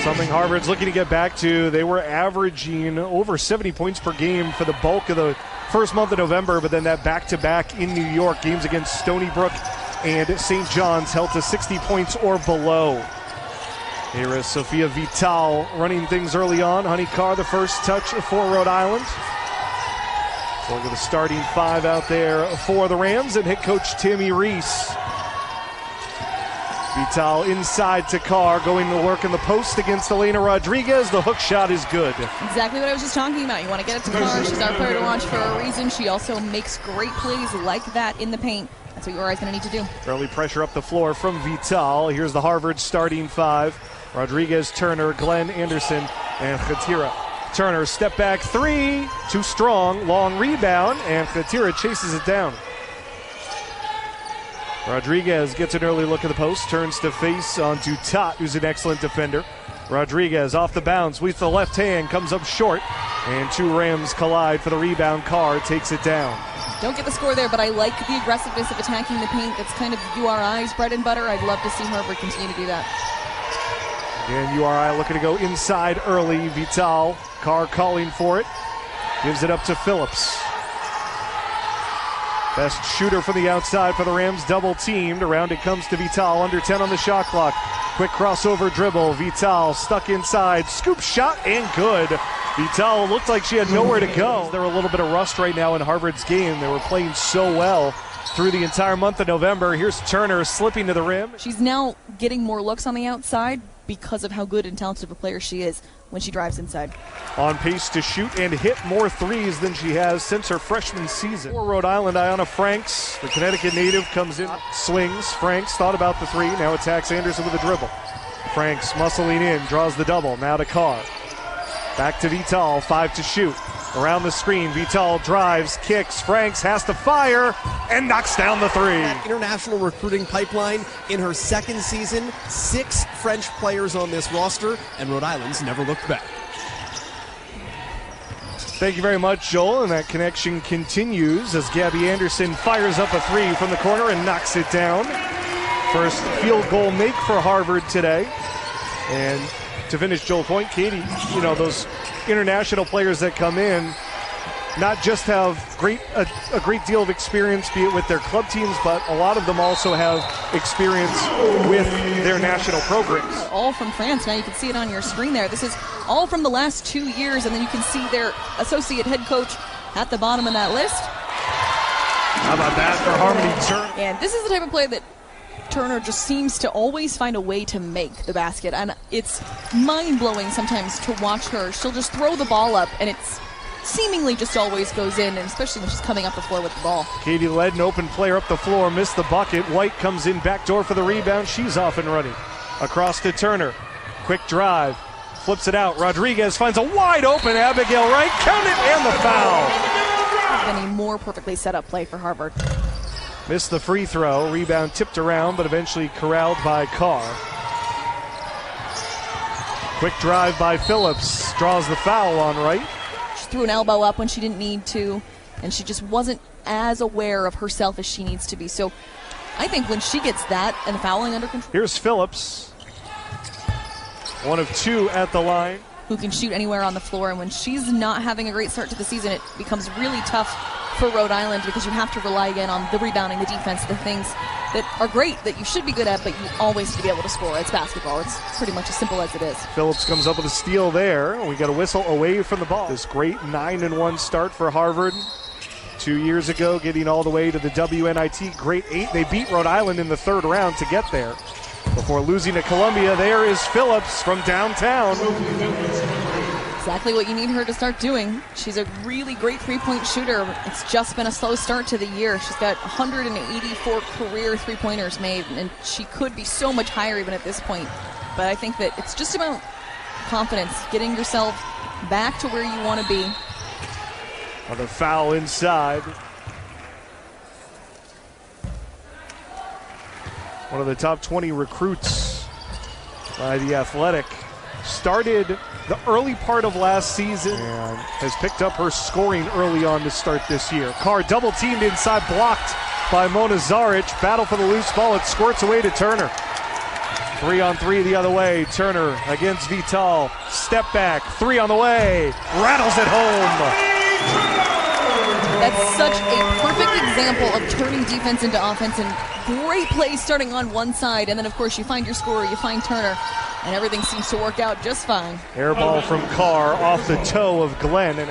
Something Harvard's looking to get back to. They were averaging over 70 points per game for the bulk of the first month of November, but then that back-to-back in New York, games against Stony Brook and St. John's, held to 60 points or below. Here is Sophia Vital running things early on. Honey Carr, the first touch for Rhode Island. So look at the starting five out there for the Rams and head coach Tammy Reese. Vital inside to Carr, going to work in the post against Elena Rodriguez. The hook shot is good. Exactly what I was just talking about. You want to get it to Carr. She's our player to watch for a reason. She also makes great plays like that in the paint. That's what URI is going to need to do. Early pressure up the floor from Vital. Here's the Harvard starting five. Rodriguez, Turner, Glenn, Anderson, and Khatira. Turner, step back three. Too strong. Long rebound, and Khatira chases it down. Rodriguez gets an early look at the post, turns to face onto Tot, who's an excellent defender. Rodriguez off the bounce, with the left hand, comes up short, and two Rams collide for the rebound. Carr takes it down. Don't get the score there, but I like the aggressiveness of attacking the paint. That's kind of URI's bread and butter. I'd love to see Harvard continue to do that. And URI looking to go inside early. Vital, Carr calling for it, gives it up to Phillips. Best shooter from the outside for the Rams, double teamed. Around it comes to Vital, under 10 on the shot clock. Quick crossover dribble. Vital stuck inside, scoop shot, and good. Vital looked like she had nowhere to go. They're a little bit of rust right now in Harvard's game. They were playing so well through the entire month of November. Here's Turner slipping to the rim. She's now getting more looks on the outside because of how good and talented of a player she is when she drives inside. On pace to shoot and hit more threes than she has since her freshman season. For Rhode Island, Ayanna Franks, the Connecticut native, comes in, swings. Franks thought about the three, now attacks Anderson with a dribble. Franks muscling in, draws the double, now to Carr. Back to Vital, 5 to shoot. Around the screen, Vital drives, kicks, Franks has to fire, and knocks down the three. That international recruiting pipeline in her second season, 6 French players on this roster, and Rhode Island's never looked back. Thank you very much, Joel, and that connection continues as Gabby Anderson fires up a three from the corner and knocks it down. First field goal make for Harvard today. And to finish Joel's point, Katie, you know, those international players that come in not just have a great deal of experience, be it with their club teams, but a lot of them also have experience with their national programs. All from France. Now you can see it on your screen there. This is all from the last 2 years, and then you can see their associate head coach at the bottom of that list. How about that for Harmoni Turner? And this is the type of play that Turner just seems to always find a way to make the basket, and it's mind-blowing sometimes to watch her. She'll just throw the ball up, and it's seemingly just always goes in, and especially when she's coming up the floor with the ball. Katie led an open player up the floor, missed the bucket. White comes in backdoor for the rebound. She's off and running. Across to Turner. Quick drive. Flips it out. Rodriguez finds a wide open Abigail Wright. Count it, and the foul. Been a more perfectly set up play for Harvard. Missed the free throw. Rebound tipped around, but eventually corralled by Carr. Quick drive by Phillips. Draws the foul on Wright. She threw an elbow up when she didn't need to, and she just wasn't as aware of herself as she needs to be. So I think when she gets that and the fouling under control. Here's Phillips. 1 of 2 at the line. Who can shoot anywhere on the floor, and when she's not having a great start to the season, it becomes really tough for Rhode Island because you have to rely again on the rebounding, the defense, the things that are great that you should be good at, but you always need to be able to score. It's basketball. It's pretty much as simple as it is. Phillips comes up with a steal there. We got a whistle away from the ball. This great 9-1 start for Harvard. 2 years ago, getting all the way to the WNIT Great 8. They beat Rhode Island in the third round to get there. Before losing to Columbia, there is Phillips from downtown. Exactly what you need her to start doing. She's a really great three-point shooter. It's just been a slow start to the year. She's got 184 career three-pointers made, and she could be so much higher even at this point. But I think that it's just about confidence, getting yourself back to where you want to be. Another foul inside. One of the top 20 recruits by the Athletic. Started the early part of last season and has picked up her scoring early on to start this year. Carr double teamed inside, blocked by Mona Zaric. Battle for the loose ball. It squirts away to Turner. 3-on-3 the other way. Turner against Vital. Step back. 3 on the way. Rattles it home. That's such a perfect example of turning defense into offense, and great play starting on one side, and then of course you find your scorer, you find Turner, and everything seems to work out just fine. Air ball from Carr off the toe of Glenn, and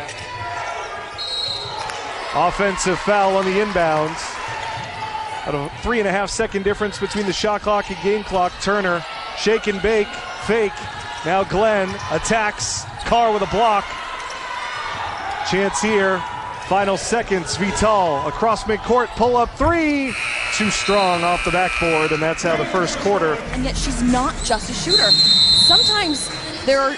offensive foul on the inbounds. Out of a 3.5-second difference between the shot clock and game clock. Turner, shake and bake, fake. Now Glenn attacks Carr with a block. Chance here. Final seconds, Vital across midcourt, pull up 3. Too strong off the backboard, and that's how the first quarter. And yet she's not just a shooter. Sometimes there are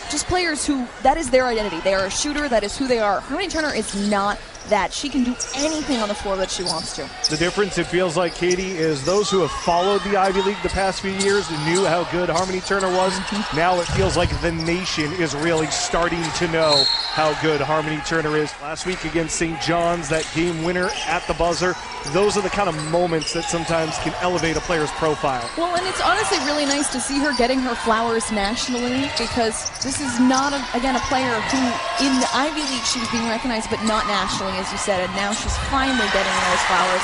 just players who, that is their identity. They are a shooter, that is who they are. Harmoni Turner is not that. She can do anything on the floor that she wants to. The difference, it feels like, Katie, is those who have followed the Ivy League the past few years and knew how good Harmoni Turner was. Now it feels like the nation is really starting to know how good Harmoni Turner is. Last week against St. John's, that game winner at the buzzer. Those are the kind of moments that sometimes can elevate a player's profile. Well, and it's honestly really nice to see her getting her flowers nationally, because this is not, again, a player who in the Ivy League she was being recognized, but not nationally, as you said, and now she's finally getting those flowers.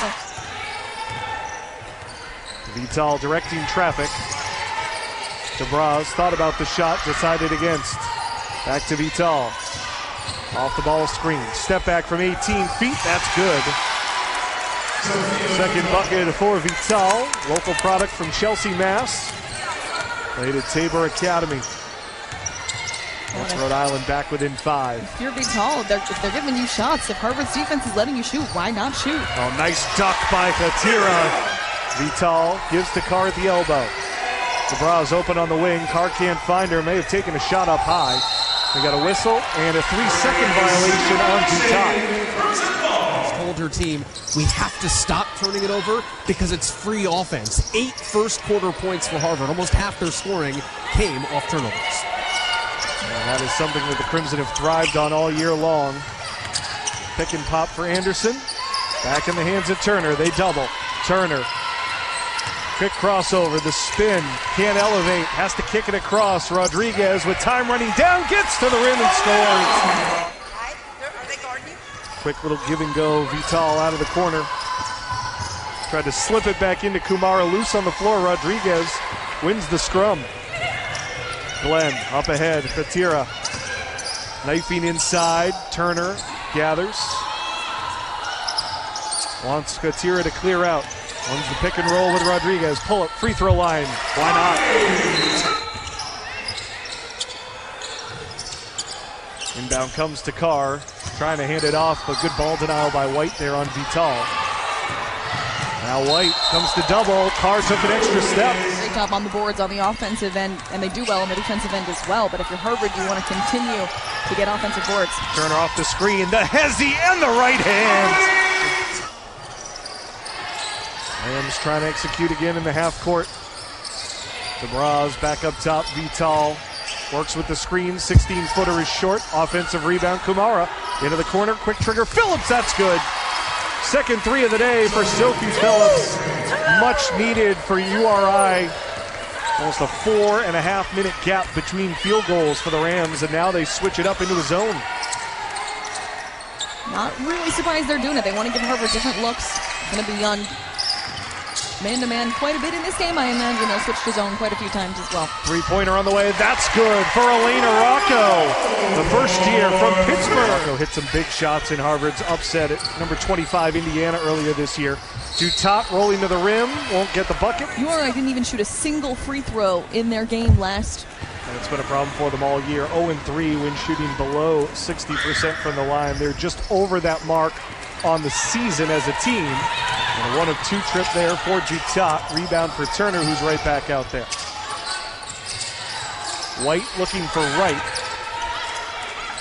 Vital directing traffic. DeBraz thought about the shot, decided against. Back to Vital. Off the ball screen. Step back from 18 feet. That's good. Second bucket for Vital. Local product from Chelsea, Mass. Played at Tabor Academy. That's Rhode Island back within 5. If you're Vital, if they're giving you shots, if Harvard's defense is letting you shoot, why not shoot? Oh, nice duck by Katira. Vital gives to Carr at the elbow. DeBraz open on the wing. Carr can't find her. May have taken a shot up high. They got a whistle and a 3-second violation on Vital. Told her team, we have to stop turning it over because it's free offense. 8 first quarter points for Harvard. Almost half their scoring came off turnovers. And that is something that the Crimson have thrived on all year long. Pick and pop for Anderson. Back in the hands of Turner. They double. Turner. Quick crossover. The spin. Can't elevate. Has to kick it across. Rodriguez with time running down. Gets to the rim and scores. Are they guarding you? Quick little give and go. Vital out of the corner. Tried to slip it back into Kumara. Loose on the floor. Rodriguez wins the scrum. Glenn up ahead. Katira knifing inside. Turner gathers. Wants Katira to clear out. Runs the pick and roll with Rodriguez. Pull up, free throw line. Why not? Inbound comes to Carr. Trying to hand it off, but good ball denial by White there on Vital. Now White comes to double. Carr took an extra step. Great job on the boards on the offensive end, and they do well on the defensive end as well. But if you're Harvard, you want to continue to get offensive boards. Turner off the screen. The hezzy and the right hand. Rams trying to execute again in the half court. DeBraz back up top. Vital works with the screen. 16-footer is short. Offensive rebound. Kumara into the corner. Quick trigger. Phillips, that's good. Second 3 of the day for Sophie Phillips. Much needed for URI. Almost a 4.5-minute gap between field goals for the Rams, and now they switch it up into a zone. Not really surprised they're doing it. They want to give Harvard different looks. Going to be on man-to-man quite a bit in this game, I imagine. They'll switch to zone quite a few times as well. Three-pointer on the way. That's good for Elena Rocco. The first year from Pittsburgh. Rocco hit some big shots in Harvard's upset at number 25 Indiana earlier this year. Dutot rolling to the rim. Won't get the bucket. URI didn't even shoot a single free throw in their game last. And it's been a problem for them all year. 0-3 when shooting below 60% from the line. They're just over that mark on the season as a team. And a 1 of 2 trip there for Dutot. Rebound for Turner, who's right back out there. White looking for Wright.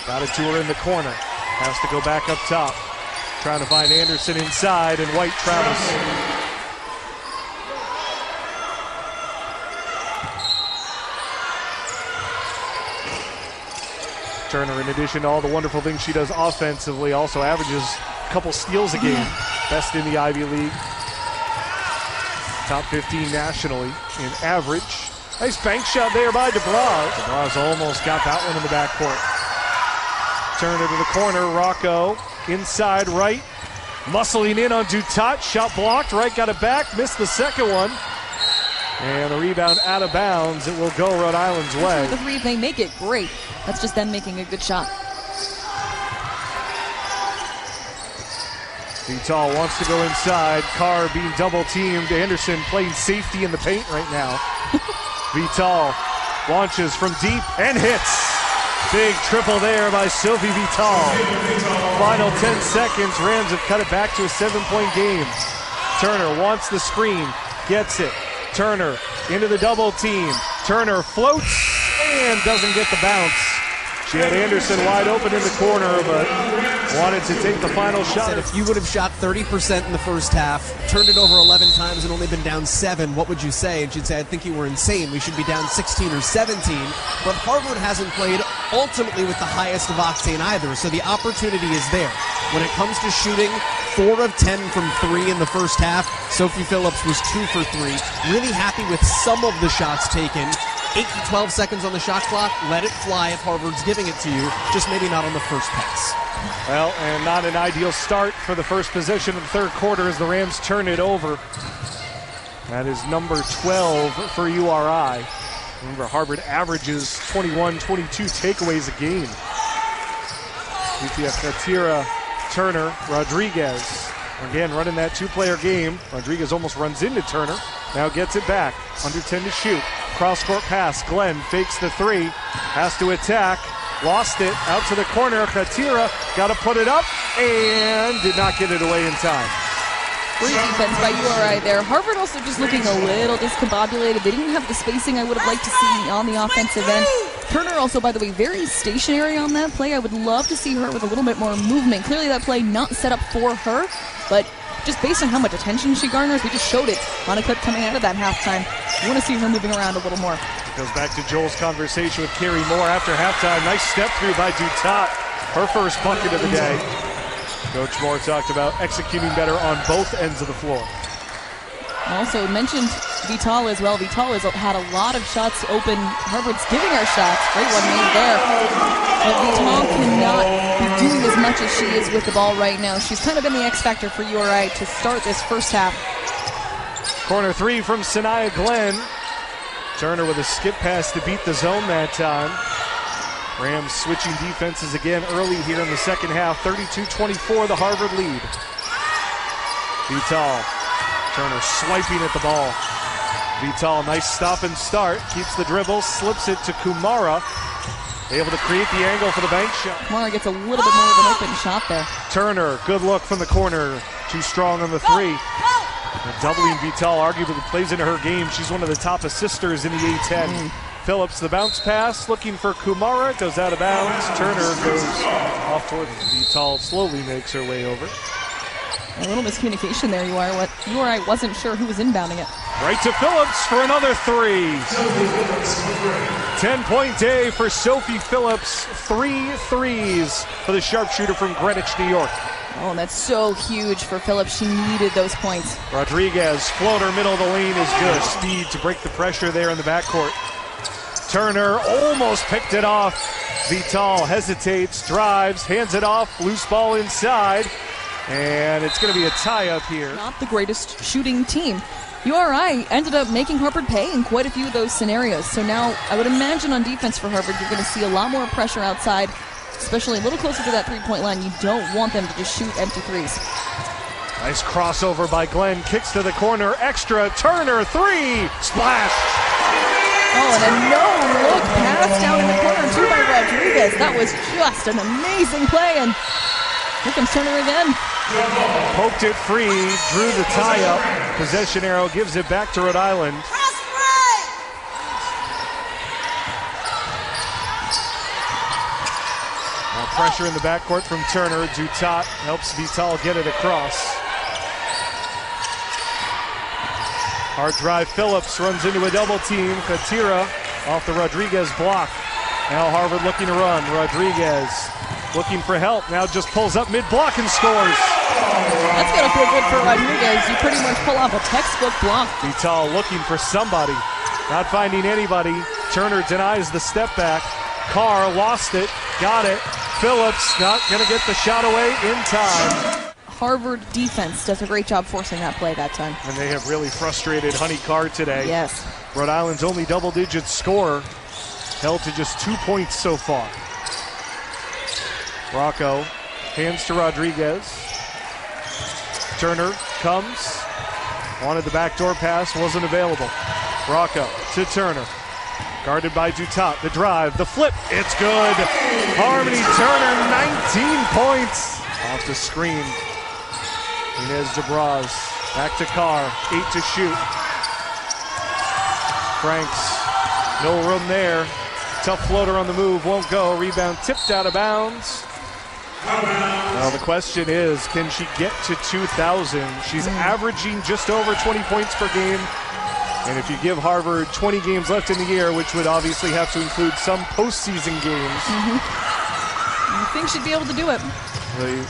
Got it to her in the corner. Has to go back up top. Trying to find Anderson inside, and White travels. Turner, in addition to all the wonderful things she does offensively, also averages a couple steals a game. Best in the Ivy League. Top 15 nationally in average. Nice bank shot there by DeBras. DeBras almost got that one in the backcourt. Turner to the corner. Rocco inside right. Muscling in on Dutat. Shot blocked. Right got it back. Missed the second one. And the rebound out of bounds. It will go Rhode Island's way. The three, if they make it, great. That's just them making a good shot. Vital wants to go inside. Carr being double teamed. Anderson playing safety in the paint right now. Vital launches from deep and hits. Big triple there by Sophie Vital. Final 10 seconds. Rams have cut it back to a 7-point game. Turner wants the screen. Gets it. Turner into the double team. Turner floats and doesn't get the bounce. She had Anderson wide open in the corner, but wanted to take the final shot. Said if you would have shot 30% in the first half, turned it over 11 times and only been down 7, what would you say? And she'd say, I think you were insane. We should be down 16 or 17. But Harvard hasn't played ultimately with the highest of octane either, so the opportunity is there. When it comes to shooting, 4 of 10 from 3 in the first half. Sophie Phillips was 2 for 3. Really happy with some of the shots taken. 8 to 12 seconds on the shot clock. Let it fly if Harvard's giving it to you, just maybe not on the first pass. Well, and not an ideal start for the first possession of the third quarter as the Rams turn it over. That is number 12 for URI. Remember, Harvard averages 21, 22 takeaways a game. UTF Katira, Turner, Rodriguez. Again, running that two-player game. Rodriguez almost runs into Turner. Now gets it back. Under 10 to shoot. Cross-court pass. Glenn fakes the three. Has to attack. Lost it. Out to the corner. Katira got to put it up and did not get it away in time. Great defense by URI there. Harvard also just looking a little discombobulated. They didn't have the spacing I would have liked to see on the offensive end. Turner also, by the way, very stationary on that play. I would love to see her with a little bit more movement. Clearly that play not set up for her, but just based on how much attention she garners, we just showed it on a clip coming out of that halftime. I want to see her moving around a little more. Goes back to Joel's conversation with Carrie Moore after halftime. Nice step through by Dutat. Her first bucket of the day. Coach Moore talked about executing better on both ends of the floor. Also mentioned Vital as well. Vital has had a lot of shots open. Harvard's giving her shots. Great one made there. But Vital cannot be doing as much as she is with the ball right now. She's kind of been the X factor for URI to start this first half. Corner three from Sanaya Glenn. Turner with a skip pass to beat the zone that time. Rams switching defenses again early here in the second half. 32-24, the Harvard lead. Vital. Turner swiping at the ball. Vital, nice stop and start. Keeps the dribble, slips it to Kumara. Able to create the angle for the bank shot. Kumara gets a little bit more of an open shot there. Turner, good look from the corner. Too strong on the three. And doubling Vital arguably plays into her game. She's one of the top assisters in the A-10. Phillips, the bounce pass, looking for Kumara, goes out of bounds. Turner goes off towards Vital, slowly makes her way over. A little miscommunication there, URI wasn't sure who was inbounding it. Right to Phillips for another three. 10-point day for Sophie Phillips. 3 threes for the sharpshooter from Greenwich, New York. Oh, and that's so huge for Phillips. She needed those points. Rodriguez, floater, middle of the lane is good. Speed to break the pressure there in the backcourt. Turner almost picked it off. Vital hesitates, drives, hands it off. Loose ball inside. And it's going to be a tie-up here. Not the greatest shooting team. URI ended up making Harvard pay in quite a few of those scenarios. So now I would imagine on defense for Harvard, you're going to see a lot more pressure outside, especially a little closer to that three-point line. You don't want them to just shoot empty threes. Nice crossover by Glenn. Kicks to the corner. Extra. Turner, three. Splash. Oh, and a no-look pass down in the corner, too, by Rodriguez. That was just an amazing play, and here comes Turner again. Poked it free, drew the tie-up. Possession arrow gives it back to Rhode Island. Now pressure in the backcourt from Turner. Dutat helps Vital get it across. Hard drive, Phillips runs into a double team. Katira off the Rodriguez block. Now Harvard looking to run. Rodriguez looking for help. Now just pulls up mid-block and scores. That's going to feel good for Rodriguez. You pretty much pull off a textbook block. Vital looking for somebody. not finding anybody. Turner denies the step back. Carr lost it, got it. Phillips not going to get the shot away in time. Harvard defense does a great job forcing that play that time. And they have really frustrated Honey Carr today. Yes. Rhode Island's only double-digit scorer held to just 2 points so far. Rocco hands to Rodriguez. Turner comes. Wanted the backdoor pass, wasn't available. Rocco to Turner. Guarded by Dutat. The drive, the flip, it's good. Harmoni Turner, 19 points. Off the screen. Inez DeBraz. Back to Carr. 8 to shoot. Franks. No room there. Tough floater on the move. Won't go. Rebound tipped out of bounds. Well, the question is, can she get to 2,000? She's averaging just over 20 points per game. And if you give Harvard 20 games left in the year, which would obviously have to include some postseason games. I think she'd be able to do it. The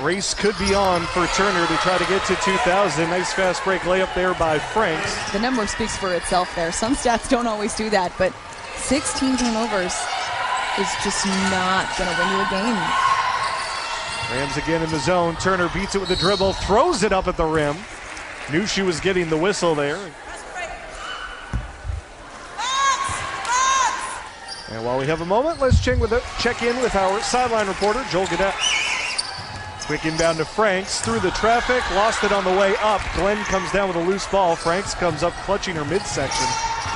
race could be on for Turner to try to get to 2,000. Nice fast break layup there by Franks. The number speaks for itself there. Some stats don't always do that, but 16 turnovers is just not going to win you a game. Rams again in the zone. Turner beats it with a dribble, throws it up at the rim. Knew she was getting the whistle there. And while we have a moment, let's check in with our sideline reporter, Joel Gadet. Quick inbound to Franks, through the traffic, lost it on the way up. Glenn comes down with a loose ball. Franks comes up clutching her midsection.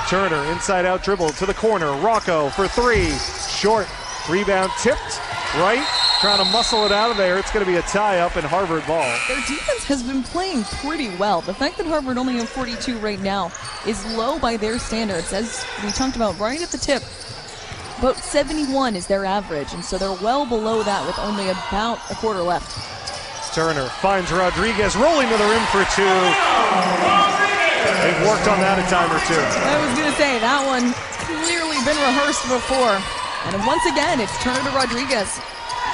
Turner, inside out dribble to the corner. Rocco for three, short. Rebound tipped, right, trying to muscle it out of there. It's going to be a tie-up and Harvard ball. Their defense has been playing pretty well. The fact that Harvard only have 42 right now is low by their standards. As we talked about right at the tip, about 71 is their average, and so they're well below that with only about a quarter left. Turner finds Rodriguez, rolling to the rim for two. They've worked on that a time or two. I was going to say, that one clearly been rehearsed before. And once again, it's Turner to Rodriguez.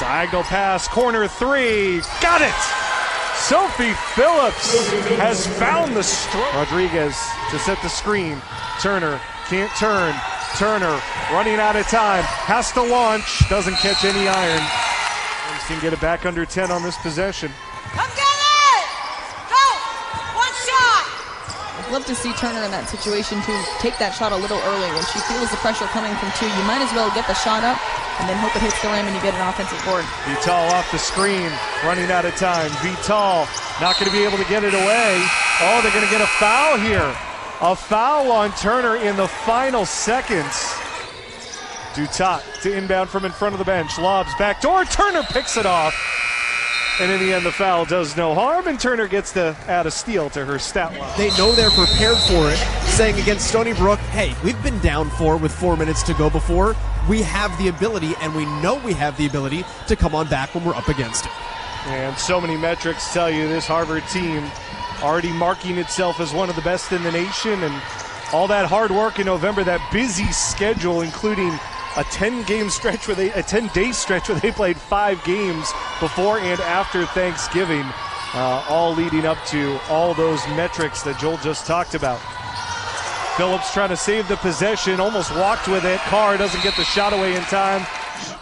Diagonal pass, corner three, got it! Sophie Phillips has found the stroke. Rodriguez to set the screen. Turner can't turn. Turner running out of time, has to launch, doesn't catch any iron. Rams can get it back under 10 on this possession. Come get it! Go! One shot! I'd love to see Turner in that situation to take that shot a little early. When she feels the pressure coming from two, you might as well get the shot up and then hope it hits the rim and you get an offensive board. Vital off the screen, running out of time. Vital not going to be able to get it away. Oh, they're going to get a foul here. A foul on Turner in the final seconds. Dutat to inbound from in front of the bench. Lobs backdoor. Turner picks it off. And in the end, the foul does no harm, and Turner gets to add a steal to her stat line. They know they're prepared for it, saying against Stony Brook, hey, we've been down 4 with 4 minutes to go before. We have the ability, and we know we have the ability to come on back when we're up against it. And so many metrics tell you this Harvard team already marking itself as one of the best in the nation, and all that hard work in November, that busy schedule, including a 10-day stretch where they played 5 games before and after Thanksgiving, all leading up to all those metrics that Joel just talked about. Phillips trying to save the possession, almost walked with it. Carr doesn't get the shot away in time.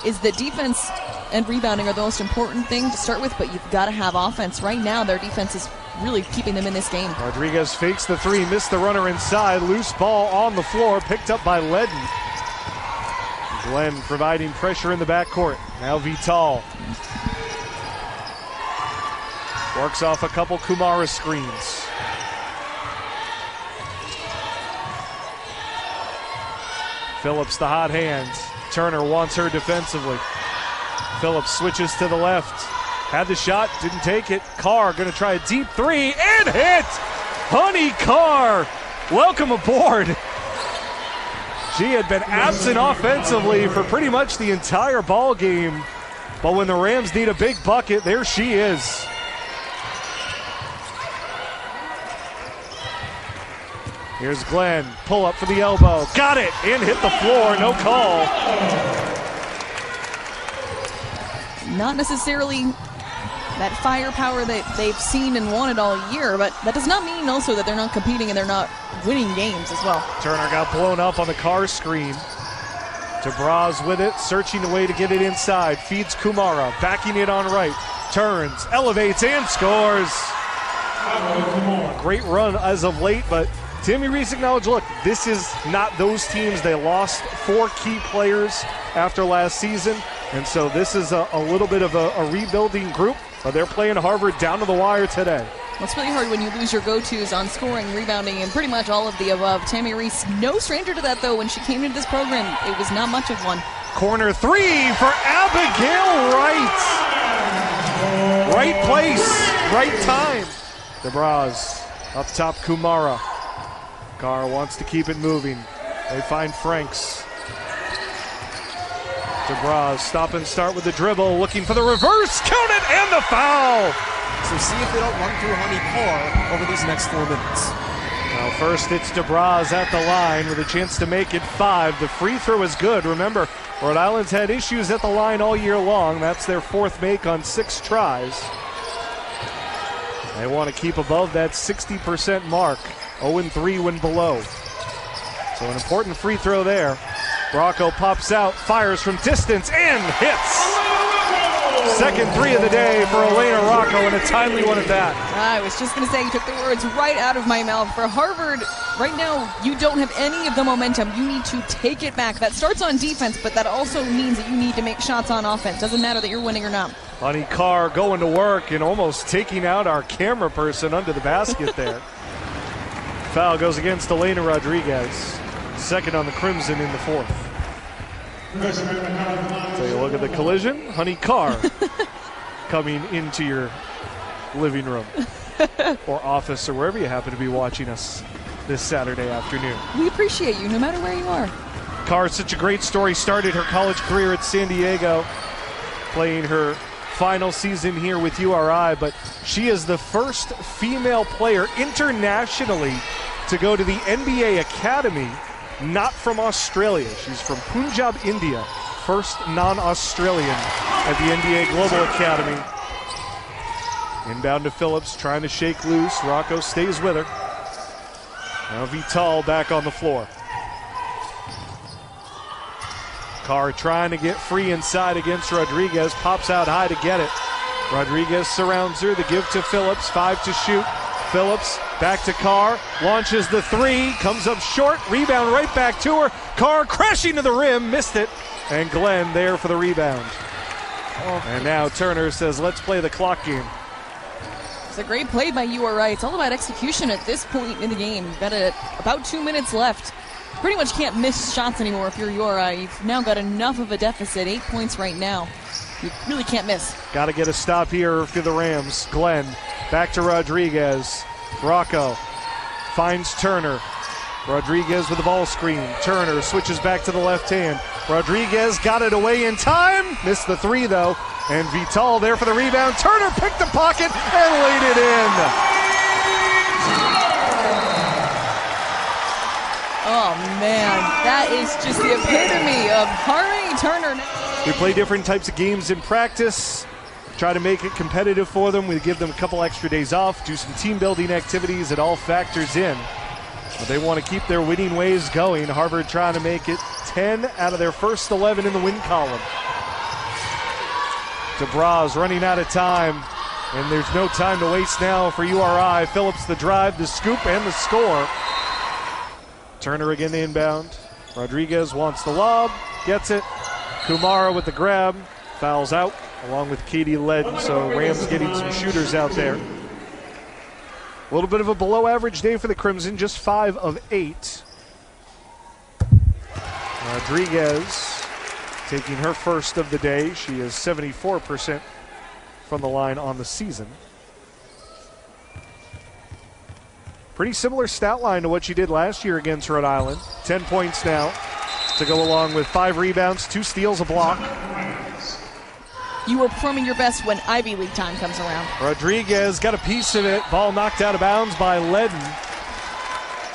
Is that defense and rebounding are the most important thing to start with, but you've got to have offense. Right now, their defense is really keeping them in this game. Rodriguez fakes the three, missed the runner inside. Loose ball on the floor, picked up by Ledden. Glenn providing pressure in the backcourt. Now Vital works off a couple Kumara screens. Phillips the hot hand. Turner wants her defensively. Phillips switches to the left. Had the shot, didn't take it. Carr going to try a deep three and hit! Honey Carr, welcome aboard. She had been absent offensively for pretty much the entire ball game, but when the Rams need a big bucket, there she is. Here's Glenn, pull up for the elbow, got it, and hit the floor, no call. Not necessarily that firepower that they've seen and wanted all year, but that does not mean also that they're not competing and they're not winning games as well. Turner got blown up on the car screen. DeBras with it, searching a way to get it inside. Feeds Kumara, backing it on right. Turns, elevates, and scores. A great run as of late, but Tammy Reese acknowledged, look, this is not those teams. They lost 4 key players after last season, and so this is a little bit of a rebuilding group, but they're playing Harvard down to the wire today. Well, it's really hard when you lose your go-tos on scoring, rebounding, and pretty much all of the above. Tammy Reese, no stranger to that, though. When she came into this program, it was not much of one. Corner 3 for Abigail Wright. Right place, right time. DeBras up top, Kumara. Carr wants to keep it moving. They find Franks. DeBras stop and start with the dribble, looking for the reverse, count it, and the foul. So see if they don't run through Honey Carr over these next 4 minutes. Now first it's DeBras at the line with a chance to make it 5. The free throw is good. Remember, Rhode Island's had issues at the line all year long. That's their 4th make on 6 tries. They want to keep above that 60% mark. 0-3 when below. So an important free throw there. Rocco pops out, fires from distance, and hits. Second 3 of the day for Elena Rocco, and a timely one at that. I was just going to say, you took the words right out of my mouth. For Harvard, right now, you don't have any of the momentum. You need to take it back. That starts on defense, but that also means that you need to make shots on offense. Doesn't matter that you're winning or not. Honey Carr going to work and almost taking out our camera person under the basket there. Foul goes against Elena Rodriguez. Second on the Crimson in the 4th. Take a look at the collision. Honey Carr coming into your living room or office or wherever you happen to be watching us this Saturday afternoon. We appreciate you no matter where you are. Carr, such a great story. Started her college career at San Diego, playing her final season here with URI, but she is the first female player internationally to go to the NBA Academy, not from Australia. She's from Punjab, India. First non-Australian at the NBA Global Academy. Inbound to Phillips, trying to shake loose. Rocco stays with her. Now Vital back on the floor. Carr trying to get free inside against Rodriguez. Pops out high to get it. Rodriguez surrounds her. The give to Phillips. 5 to shoot. Phillips back to Carr. Launches the 3. Comes up short. Rebound right back to her. Carr crashing to the rim. Missed it. And Glenn there for the rebound. And now Turner says, let's play the clock game. It's a great play by URI. It's all about execution at this point in the game. You've got about 2 minutes left. Pretty much can't miss shots anymore if you're URI. You've now got enough of a deficit, 8 points right now. You really can't miss. Got to get a stop here for the Rams. Glenn back to Rodriguez. Rocco finds Turner. Rodriguez with the ball screen. Turner switches back to the left hand. Rodriguez got it away in time. Missed the 3 though. And Vital there for the rebound. Turner picked the pocket and laid it in. Oh, man, that is just the epitome of Harmoni Turner. We play different types of games in practice, try to make it competitive for them. We give them a couple extra days off, do some team building activities. It all factors in. But they want to keep their winning ways going. Harvard trying to make it 10 out of their first 11 in the win column. DeBras running out of time, and there's no time to waste now for URI. Phillips the drive, the scoop, and the score. Turner again inbound. Rodriguez wants the lob, gets it. Kumara with the grab, fouls out, along with Katie Led. So Rams getting some shooters out there. A little bit of a below average day for the Crimson, just 5 of 8. Rodriguez taking her first of the day. She is 74% from the line on the season. Pretty similar stat line to what she did last year against Rhode Island. 10 points now to go along with 5 rebounds, 2 steals, a block. You are performing your best when Ivy League time comes around. Rodriguez got a piece of it. Ball knocked out of bounds by Ledden.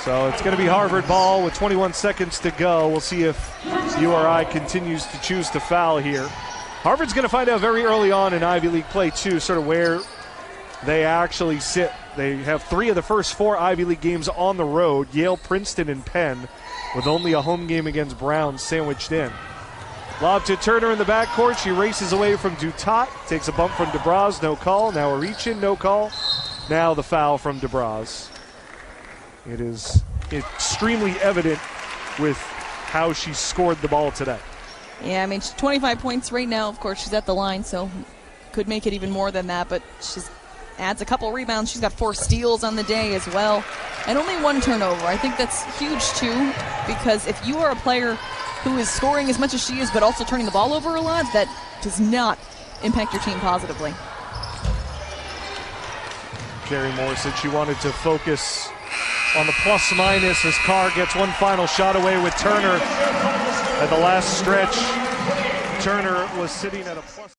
So it's going to be Harvard ball with 21 seconds to go. We'll see if URI continues to choose to foul here. Harvard's going to find out very early on in Ivy League play, too, sort of where they actually sit. They have 3 of the first 4 Ivy League games on the road, Yale, Princeton, and Penn, with only a home game against Brown sandwiched in. Lob to Turner in the backcourt. She races away from Dutot. Takes a bump from DeBraz, no call. Now a reach in, no call. Now the foul from DeBraz. It is extremely evident with how she scored the ball today. Yeah, I mean, she's 25 points right now. Of course, she's at the line, so could make it even more than that, but she adds a couple rebounds. She's got 4 steals on the day as well, and only 1 turnover. I think that's huge, too, because if you are a player who is scoring as much as she is but also turning the ball over a lot, that does not impact your team positively. Jerry Moore said she wanted to focus on the plus-minus as Carr gets one final shot away with Turner at the last stretch. Turner was sitting at a plus.